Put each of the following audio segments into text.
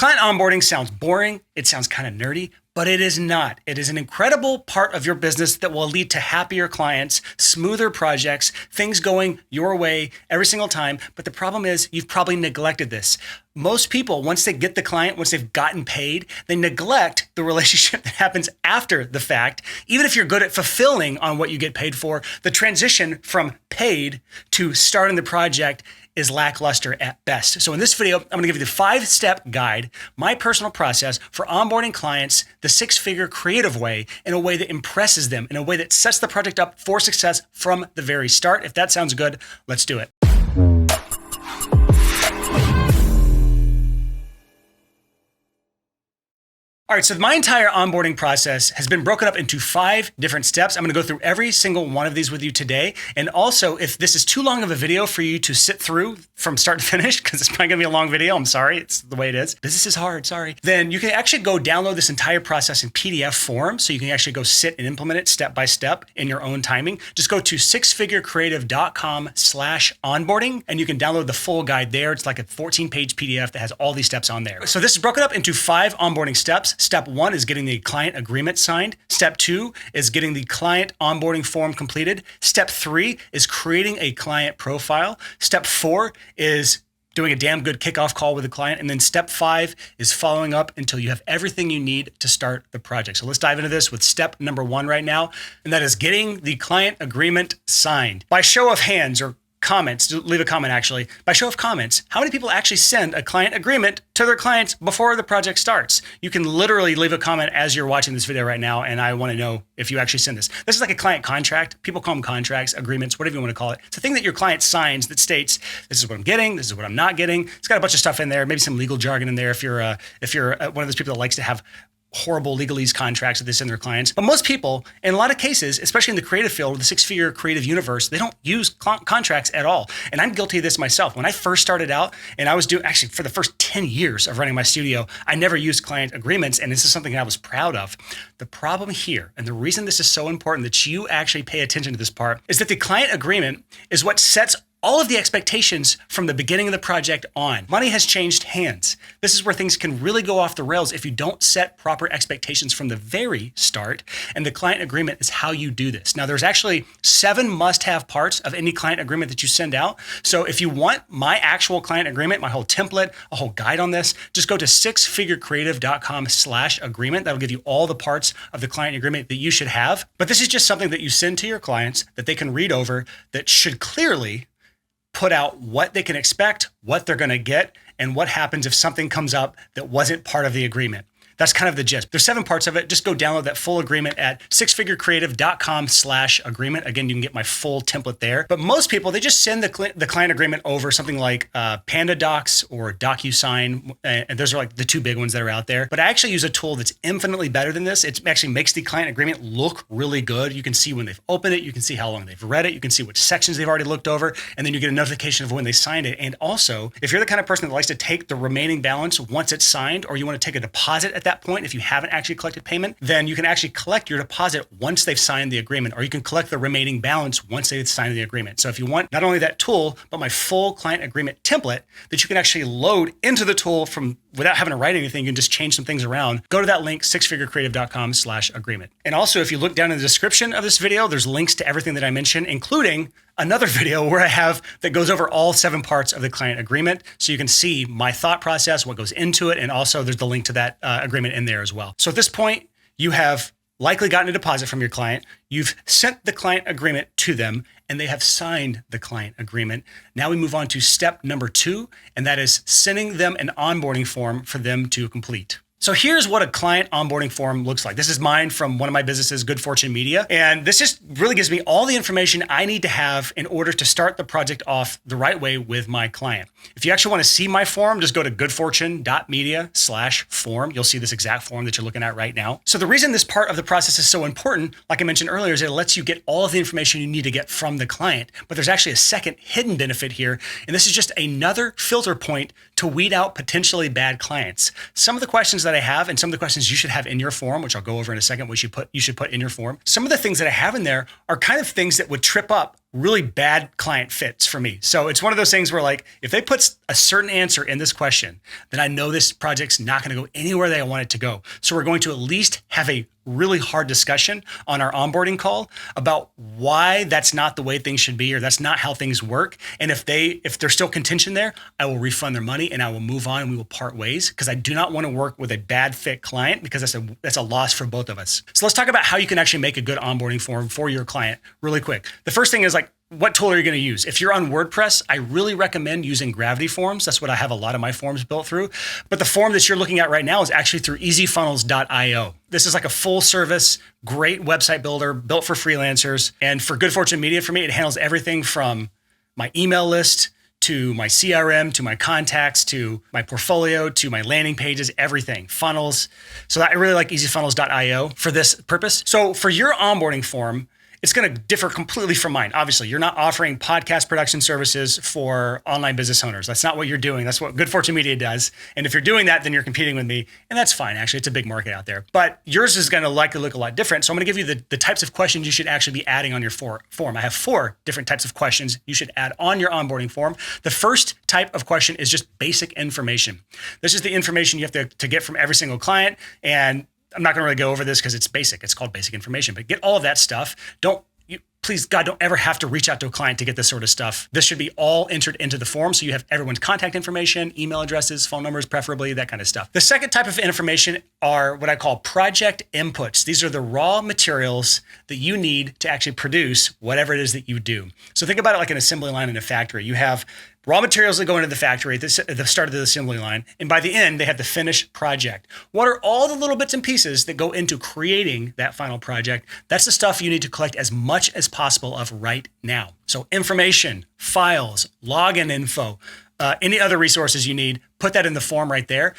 Client onboarding sounds boring, it sounds kind of nerdy, but it is not. It is an incredible part of your business that will lead to happier clients, smoother projects, things going your way every single time. But the problem is you've probably neglected this. Most people, once they get the client, once they've gotten paid, they neglect the relationship that happens after the fact. Even if you're good at fulfilling on what you get paid for, the transition from paid to starting the project is lackluster at best. So in this video, I'm gonna give you the 5-step guide, my personal process for onboarding clients the 6-figure creative way, in a way that impresses them, in a way that sets the project up for success from the very start. If that sounds good, let's do it. All right, so my entire onboarding process has been broken up into 5 different steps. I'm gonna go through every single one of these with you today. And also, if this is too long of a video for you to sit through from start to finish, because it's probably gonna be a long video, I'm sorry, it's the way it is. Business is hard, sorry. Then you can actually go download this entire process in PDF form, so you can actually go sit and implement it step by step in your own timing. Just go to sixfigurecreative.com/onboarding, and you can download the full guide there. It's like a 14-page PDF that has all these steps on there. So this is broken up into 5 onboarding steps. Step 1 is getting the client agreement signed. Step 2 is getting the client onboarding form completed. Step 3 is creating a client profile. Step 4 is doing a damn good kickoff call with the client. And then step 5 is following up until you have everything you need to start the project. So let's dive into this with step number 1 right now. And that is getting the client agreement signed. By show of hands, or comments, leave a comment actually. By show of comments, how many people actually send a client agreement to their clients before the project starts? You can literally leave a comment as you're watching this video right now, and I want to know if you actually send this. This is like a client contract. People call them contracts, agreements, whatever you want to call it. It's a thing that your client signs that states, this is what I'm getting, this is what I'm not getting. It's got a bunch of stuff in there, maybe some legal jargon in there if you're one of those people that likes to have horrible legalese contracts that they send their clients. But most people, in a lot of cases, especially in the creative field, the 6-figure creative universe, they don't use contracts at all. And I'm guilty of this myself. When I first started out, and I was doing, actually for the first 10 years of running my studio, I never used client agreements, and this is something I was proud of. The problem here, and the reason this is so important that you actually pay attention to this part, is that the client agreement is what sets all of the expectations from the beginning of the project on. Money has changed hands. This is where things can really go off the rails if you don't set proper expectations from the very start, and the client agreement is how you do this. Now, there's actually 7 must-have parts of any client agreement that you send out. So if you want my actual client agreement, my whole template, a whole guide on this, just go to sixfigurecreative.com/agreement. That'll give you all the parts of the client agreement that you should have. But this is just something that you send to your clients that they can read over, that should clearly put out what they can expect, what they're gonna get, and what happens if something comes up that wasn't part of the agreement. That's kind of the gist. There's 7 parts of it. Just go download that full agreement at sixfigurecreative.com/agreement. Again, you can get my full template there. But most people, they just send the client agreement over something like Panda Docs or DocuSign. And those are like the 2 big ones that are out there. But I actually use a tool that's infinitely better than this. It actually makes the client agreement look really good. You can see when they've opened it. You can see how long they've read it. You can see which sections they've already looked over. And then you get a notification of when they signed it. And also, if you're the kind of person that likes to take the remaining balance once it's signed, or you want to take a deposit at that point, if you haven't actually collected payment, then you can actually collect your deposit once they've signed the agreement, or you can collect the remaining balance once they've signed the agreement. So if you want not only that tool, but my full client agreement template that you can actually load into the tool from without having to write anything, you can just change some things around. Go to that link, sixfigurecreative.com/agreement. And also, if you look down in the description of this video, there's links to everything that I mentioned, including another video where I have that goes over all 7 parts of the client agreement. So you can see my thought process, what goes into it. And also there's the link to that agreement in there as well. So at this point, you have likely gotten a deposit from your client. You've sent the client agreement to them, and they have signed the client agreement. Now we move on to step number 2, and that is sending them an onboarding form for them to complete. So here's what a client onboarding form looks like. This is mine from one of my businesses, Good Fortune Media. And this just really gives me all the information I need to have in order to start the project off the right way with my client. If you actually want to see my form, just go to goodfortune.media/form. You'll see this exact form that you're looking at right now. So the reason this part of the process is so important, like I mentioned earlier, is it lets you get all of the information you need to get from the client. But there's actually a second hidden benefit here. And this is just another filter point to to weed out potentially bad clients. Some of the questions that I have and some of the questions you should have in your form, which I'll go over in a second, which you should put in your form. Some of the things that I have in there are kind of things that would trip up really bad client fits for me. So it's one of those things where like, if they put a certain answer in this question, then I know this project's not going to go anywhere that I want it to go. So we're going to at least have a really hard discussion on our onboarding call about why that's not the way things should be, or that's not how things work. And if there's still contention there, I will refund their money and I will move on and we will part ways, because I do not want to work with a bad fit client, because that's a loss for both of us. So let's talk about how you can actually make a good onboarding form for your client really quick. The first thing is like, what tool are you going to use? If you're on WordPress, I really recommend using Gravity Forms. That's what I have a lot of my forms built through. But the form that you're looking at right now is actually through easyfunnels.io. This is like a full service, great website builder built for freelancers. And for Good Fortune Media, for me, it handles everything from my email list to my CRM, to my contacts, to my portfolio, to my landing pages, everything, funnels. So I really like easyfunnels.io for this purpose. So for your onboarding form, it's going to differ completely from mine. Obviously, you're not offering podcast production services for online business owners. That's not what you're doing. That's what Good Fortune Media does. And if you're doing that, then you're competing with me. And that's fine. Actually, it's a big market out there. But yours is going to likely look a lot different. So I'm going to give you the types of questions you should actually be adding on your form. I have 4 different types of questions you should add on your onboarding form. The first type of question is just basic information. This is the information you have to get from every single client. And I'm not going to really go over this because it's basic. It's called basic information, but get all of that stuff. Please, God, don't ever have to reach out to a client to get this sort of stuff. This should be all entered into the form. So you have everyone's contact information, email addresses, phone numbers, preferably, that kind of stuff. The second type of information are what I call project inputs. These are the raw materials that you need to actually produce whatever it is that you do. So think about it like an assembly line in a factory. You have raw materials that go into the factory at the start of the assembly line. And by the end, they have the finished project. What are all the little bits and pieces that go into creating that final project? That's the stuff you need to collect as much as possible of right now. So information, files, login info, any other resources you need, put that in the form right there.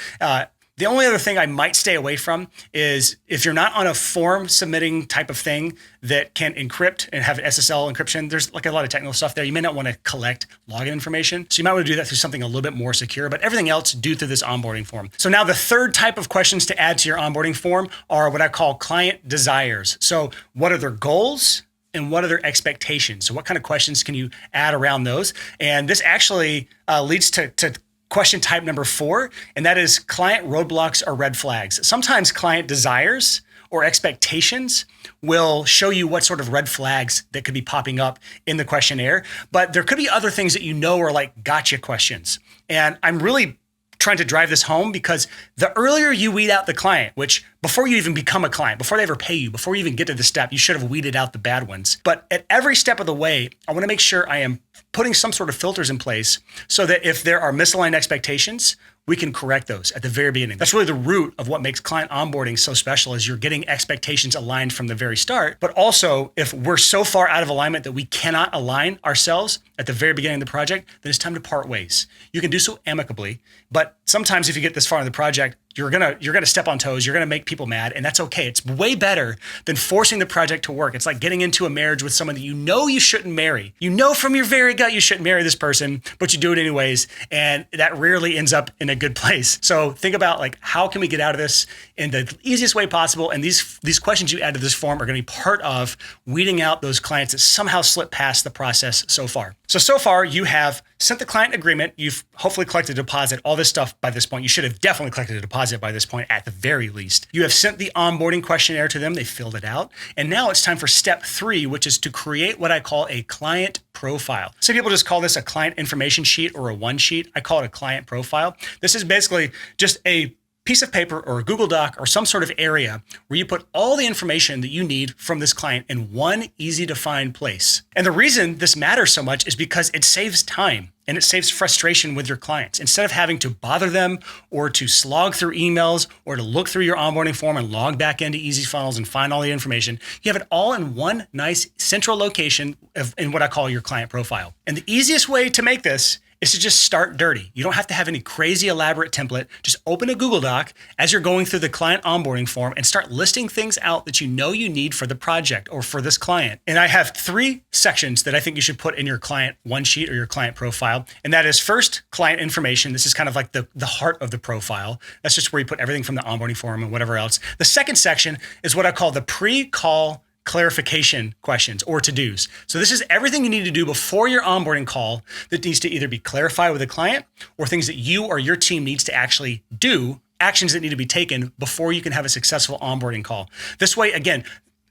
The only other thing I might stay away from is if you're not on a form submitting type of thing that can encrypt and have SSL encryption, there's like a lot of technical stuff there. You may not want to collect login information. So you might want to do that through something a little bit more secure, but everything else do through this onboarding form. So now the third type of questions to add to your onboarding form are what I call client desires. So what are their goals? And what are their expectations? So what kind of questions can you add around those? And this actually leads to question type number 4, and that is client roadblocks or red flags. Sometimes client desires or expectations will show you what sort of red flags that could be popping up in the questionnaire, but there could be other things that you know are like gotcha questions. And I'm really trying to drive this home because the earlier you weed out the client, which before you even become a client, before they ever pay you, before you even get to the step, you should have weeded out the bad ones. But at every step of the way, I want to make sure I am putting some sort of filters in place so that if there are misaligned expectations, we can correct those at the very beginning. That's really the root of what makes client onboarding so special, is you're getting expectations aligned from the very start. But also, if we're so far out of alignment that we cannot align ourselves at the very beginning of the project, then it's time to part ways. You can do so amicably, but sometimes if you get this far in the project, you're gonna step on toes, you're gonna make people mad, and that's okay. It's way better than forcing the project to work. It's like getting into a marriage with someone that you know you shouldn't marry. You know from your very gut you shouldn't marry this person, but you do it anyways, and that rarely ends up in a good place. So think about like, how can we get out of this in the easiest way possible? And these questions you add to this form are gonna be part of weeding out those clients that somehow slip past the process so far. So far you have sent the client agreement, you've hopefully collected a deposit, all this stuff by this point. You should have definitely collected a deposit by this point at the very least. You have sent the onboarding questionnaire to them, they filled it out. And now it's time for step 3, which is to create what I call a client profile. Some people just call this a client information sheet or a one sheet. I call it a client profile. This is basically just a piece of paper or a Google Doc or some sort of area where you put all the information that you need from this client in one easy to find place. And the reason this matters so much is because it saves time and it saves frustration with your clients. Instead of having to bother them or to slog through emails or to look through your onboarding form and log back into EasyFunnels and find all the information, you have it all in one nice central location in what I call your client profile. And the easiest way to make this is to just start dirty. You don't have to have any crazy elaborate template. Just open a Google Doc as you're going through the client onboarding form and start listing things out that you know you need for the project or for this client. And I have 3 sections that I think you should put in your client one sheet or your client profile. And that is first, client information. This is kind of like the heart of the profile. That's just where you put everything from the onboarding form and whatever else. The second section is what I call the pre-call clarification questions or to-dos. So this is everything you need to do before your onboarding call that needs to either be clarified with a client or things that you or your team needs to actually do, actions that need to be taken before you can have a successful onboarding call. This way, again,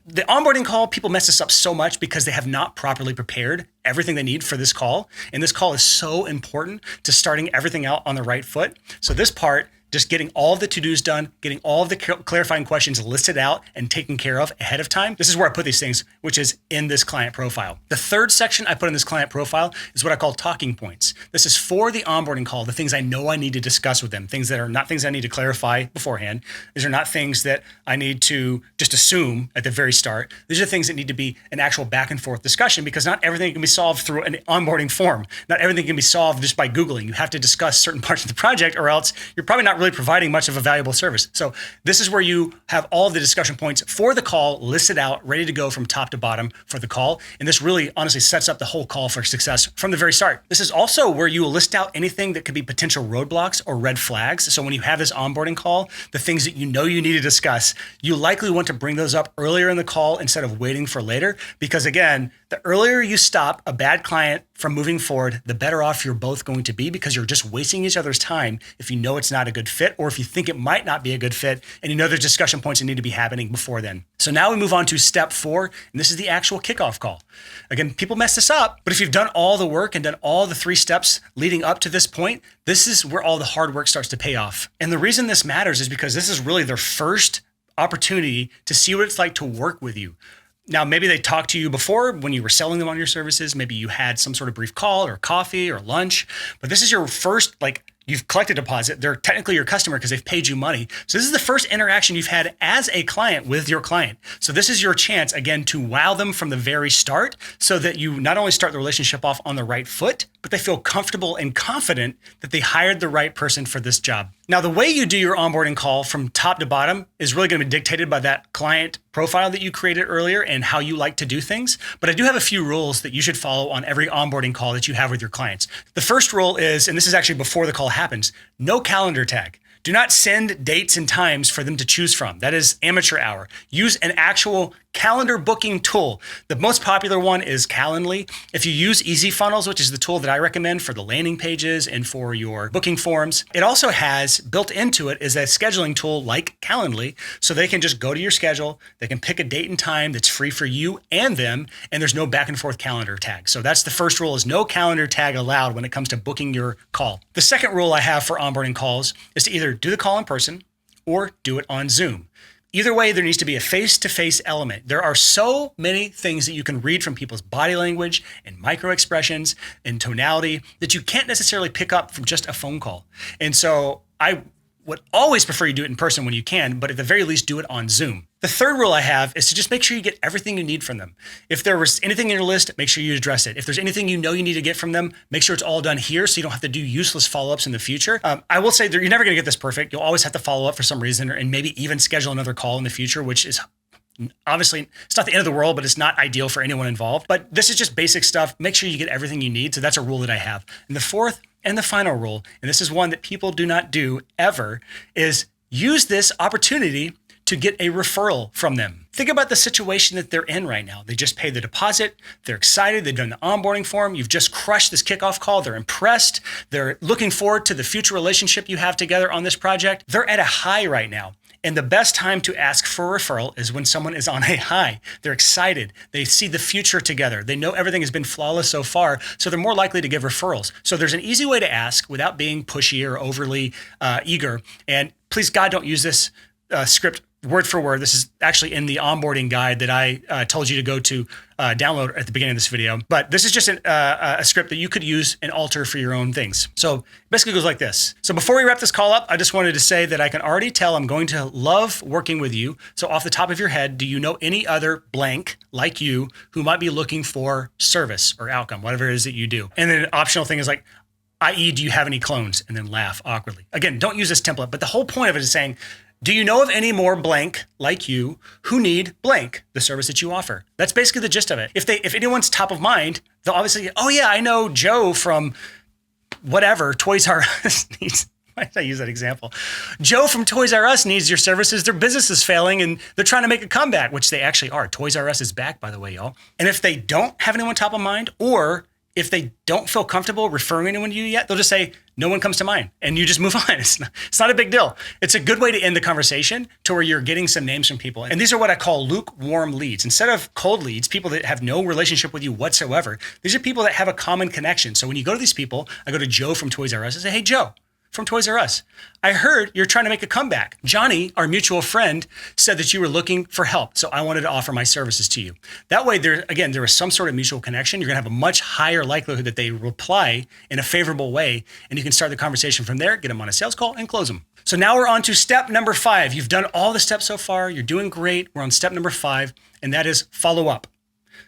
the onboarding call, people mess this up so much because they have not properly prepared everything they need for this call. And this call is so important to starting everything out on the right foot. So this part, just getting all of the to-dos done, getting all of the clarifying questions listed out and taken care of ahead of time. This is where I put these things, which is in this client profile. The third section I put in this client profile is what I call talking points. This is for the onboarding call, the things I know I need to discuss with them, things that are not things I need to clarify beforehand. These are not things that I need to just assume at the very start. These are things that need to be an actual back and forth discussion because not everything can be solved through an onboarding form. Not everything can be solved just by Googling. You have to discuss certain parts of the project or else you're probably not really providing much of a valuable service. So this is where you have all the discussion points for the call listed out, ready to go from top to bottom for the call. And this really honestly sets up the whole call for success from the very start. This is also where you will list out anything that could be potential roadblocks or red flags. So when you have this onboarding call, the things that you know you need to discuss, you likely want to bring those up earlier in the call instead of waiting for later. Because again, the earlier you stop a bad client from moving forward, the better off you're both going to be because you're just wasting each other's time if you know it's not a good fit or if you think it might not be a good fit and you know there's discussion points that need to be happening before then. So now we move on to step 4, and this is the actual kickoff call. Again, people mess this up, but if you've done all the work and done all the 3 steps leading up to this point, this is where all the hard work starts to pay off. And the reason this matters is because this is really their first opportunity to see what it's like to work with you. Now, maybe they talked to you before when you were selling them on your services. Maybe you had some sort of brief call or coffee or lunch, but this is your first, you've collected a deposit. They're technically your customer because they've paid you money. So this is the first interaction you've had as a client with your client. So this is your chance, again, to wow them from the very start so that you not only start the relationship off on the right foot, but they feel comfortable and confident that they hired the right person for this job. Now, the way you do your onboarding call from top to bottom is really going to be dictated by that client profile that you created earlier and how you like to do things. But I do have a few rules that you should follow on every onboarding call that you have with your clients. The first rule is, and this is actually before the call happens, no calendar tag. Do not send dates and times for them to choose from. That is amateur hour. Use an actual calendar booking tool. The most popular one is Calendly. If you use EasyFunnels, which is the tool that I recommend for the landing pages and for your booking forms, it also has built into it is a scheduling tool like Calendly. So they can just go to your schedule. They can pick a date and time that's free for you and them. And there's no back and forth calendar tag. So that's the first rule is no calendar tag allowed when it comes to booking your call. The second rule I have for onboarding calls is to either do the call in person or do it on Zoom. Either way, there needs to be a face-to-face element. There are so many things that you can read from people's body language and micro expressions and tonality that you can't necessarily pick up from just a phone call. And so I would always prefer you do it in person when you can, but at the very least, do it on Zoom. The third rule I have is to just make sure you get everything you need from them. If there was anything in your list, make sure you address it. If there's anything you know you need to get from them, make sure it's all done here so you don't have to do useless follow-ups in the future. I will say that you're never going to get this perfect. You'll always have to follow up for some reason and maybe even schedule another call in the future, which is obviously, it's not the end of the world, but it's not ideal for anyone involved. But this is just basic stuff. Make sure you get everything you need. So that's a rule that I have. And the fourth and the final rule, and this is one that people do not do ever, is use this opportunity to get a referral from them. Think about the situation that they're in right now. They just paid the deposit. They're excited. They've done the onboarding form. You've just crushed this kickoff call. They're impressed. They're looking forward to the future relationship you have together on this project. They're at a high right now. And the best time to ask for a referral is when someone is on a high. They're excited. They see the future together. They know everything has been flawless so far, so they're more likely to give referrals. So there's an easy way to ask without being pushy or overly eager. And please, God, don't use this script word for word. This is actually in the onboarding guide that I told you to go to download at the beginning of this video. But this is just a script that you could use and alter for your own things. So basically it goes like this. So before we wrap this call up, I just wanted to say that I can already tell I'm going to love working with you. So off the top of your head, do you know any other blank like you who might be looking for service or outcome, whatever it is that you do? And then an optional thing is like, i.e., do you have any clones? And then laugh awkwardly. Again, don't use this template, but the whole point of it is saying, do you know of any more blank like you who need blank, the service that you offer? That's basically the gist of it. If anyone's top of mind, they'll obviously, oh yeah, I know Joe from whatever, Toys R Us needs. Why did I use that example? Joe from Toys R Us needs your services. Their business is failing and they're trying to make a comeback, which they actually are. Toys R Us is back, by the way, y'all. And if they don't have anyone top of mind, or if they don't feel comfortable referring anyone to you yet, they'll just say, no one comes to mind, and you just move on. It's not a big deal. It's a good way to end the conversation to where you're getting some names from people. And these are what I call lukewarm leads. Instead of cold leads, people that have no relationship with you whatsoever, these are people that have a common connection. So when you go to these people, I go to Joe from Toys R Us and say, hey, Joe from Toys R Us, I heard you're trying to make a comeback. Johnny, our mutual friend, said that you were looking for help, so I wanted to offer my services to you. That way, there is some sort of mutual connection. You're gonna have a much higher likelihood that they reply in a favorable way, and you can start the conversation from there, get them on a sales call, and close them. So now we're on to step number 5. You've done all the steps so far. You're doing great. We're on step number 5, and that is follow up.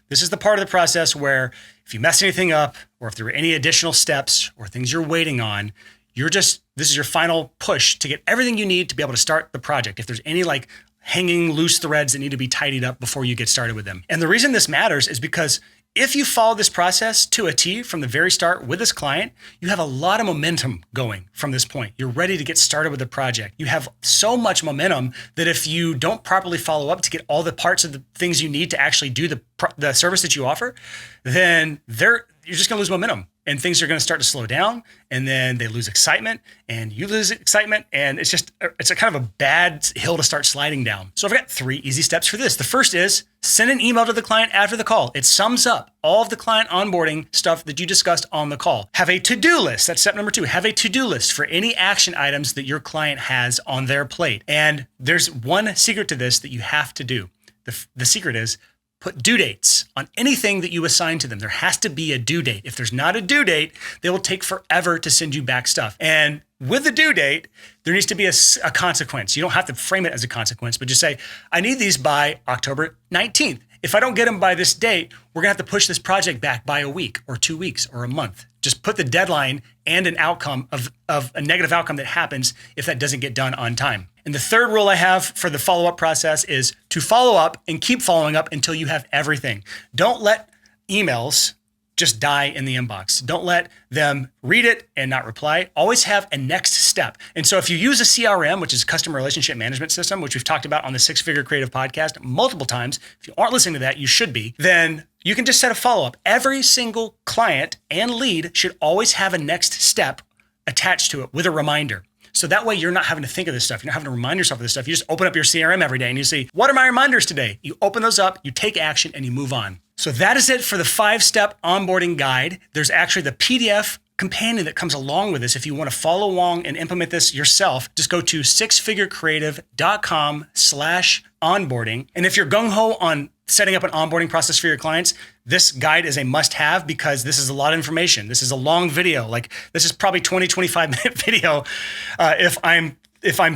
This is the part of the process where if you mess anything up, or if there were any additional steps or things you're waiting on, this is your final push to get everything you need to be able to start the project. If there's any like hanging loose threads that need to be tidied up before you get started with them. And the reason this matters is because if you follow this process to a T from the very start with this client, you have a lot of momentum going from this point. You're ready to get started with the project. You have so much momentum that if you don't properly follow up to get all the parts of the things you need to actually do the service that you offer, then you're just gonna lose momentum. And things are going to start to slow down, and then they lose excitement, and you lose excitement, and it's a kind of a bad hill to start sliding down. So I've got 3 easy steps for this. The first is send an email to the client after the call. It sums up all of the client onboarding stuff that you discussed on the call. Have a to-do list. That's step number 2. Have a to-do list for any action items that your client has on their plate. And there's one secret to this that you have to do. The secret is put due dates on anything that you assign to them. There has to be a due date. If there's not a due date, they will take forever to send you back stuff. And with the due date, there needs to be a consequence. You don't have to frame it as a consequence, but just say, I need these by October 19th. If I don't get them by this date, we're gonna have to push this project back by a week or 2 weeks or a month. Just put the deadline and an outcome of a negative outcome that happens if that doesn't get done on time. And the third rule I have for the follow-up process is to follow up and keep following up until you have everything. Don't let emails just die in the inbox. Don't let them read it and not reply. Always have a next step. And so if you use a CRM, which is Customer Relationship Management System, which we've talked about on the 6-Figure Creative Podcast multiple times, if you aren't listening to that, you should be, then you can just set a follow-up. Every single client and lead should always have a next step attached to it with a reminder. So that way you're not having to think of this stuff. You're not having to remind yourself of this stuff. You just open up your CRM every day and you see, what are my reminders today? You open those up, you take action, and you move on. So that is it for the 5-step onboarding guide. There's actually the PDF companion that comes along with this. If you want to follow along and implement this yourself, just go to 6figurecreative.com/onboarding. And if you're gung-ho on setting up an onboarding process for your clients, this guide is a must-have because this is a lot of information. This is a long video. Like this is probably 20, 25-minute video if I'm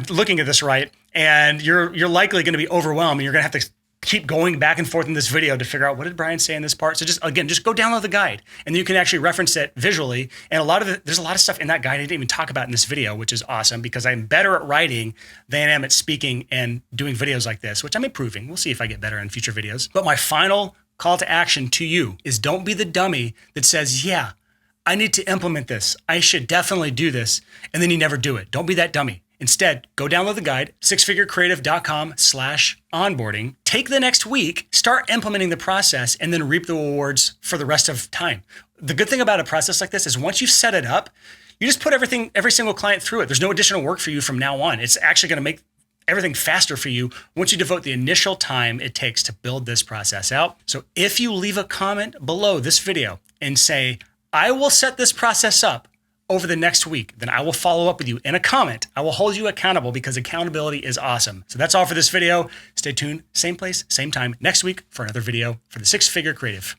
looking at this right. And you're likely going to be overwhelmed and you're going to have to keep going back and forth in this video to figure out what did Brian say in this part. So just go download the guide and you can actually reference it visually. And there's a lot of stuff in that guide I didn't even talk about in this video, which is awesome because I'm better at writing than I am at speaking and doing videos like this, which I'm improving. We'll see if I get better in future videos. But my final call to action to you is don't be the dummy that says, yeah, I need to implement this. I should definitely do this. And then you never do it. Don't be that dummy. Instead, go download the guide, 6figurecreative.com/onboarding. Take the next week, start implementing the process, and then reap the rewards for the rest of time. The good thing about a process like this is once you've set it up, you just put every single client through it. There's no additional work for you from now on. It's actually going to make everything faster for you once you devote the initial time it takes to build this process out. So if you leave a comment below this video and say, I will set this process up over the next week, then I will follow up with you in a comment. I will hold you accountable because accountability is awesome. So that's all for this video. Stay tuned, same place, same time next week for another video for the 6-Figure Creative.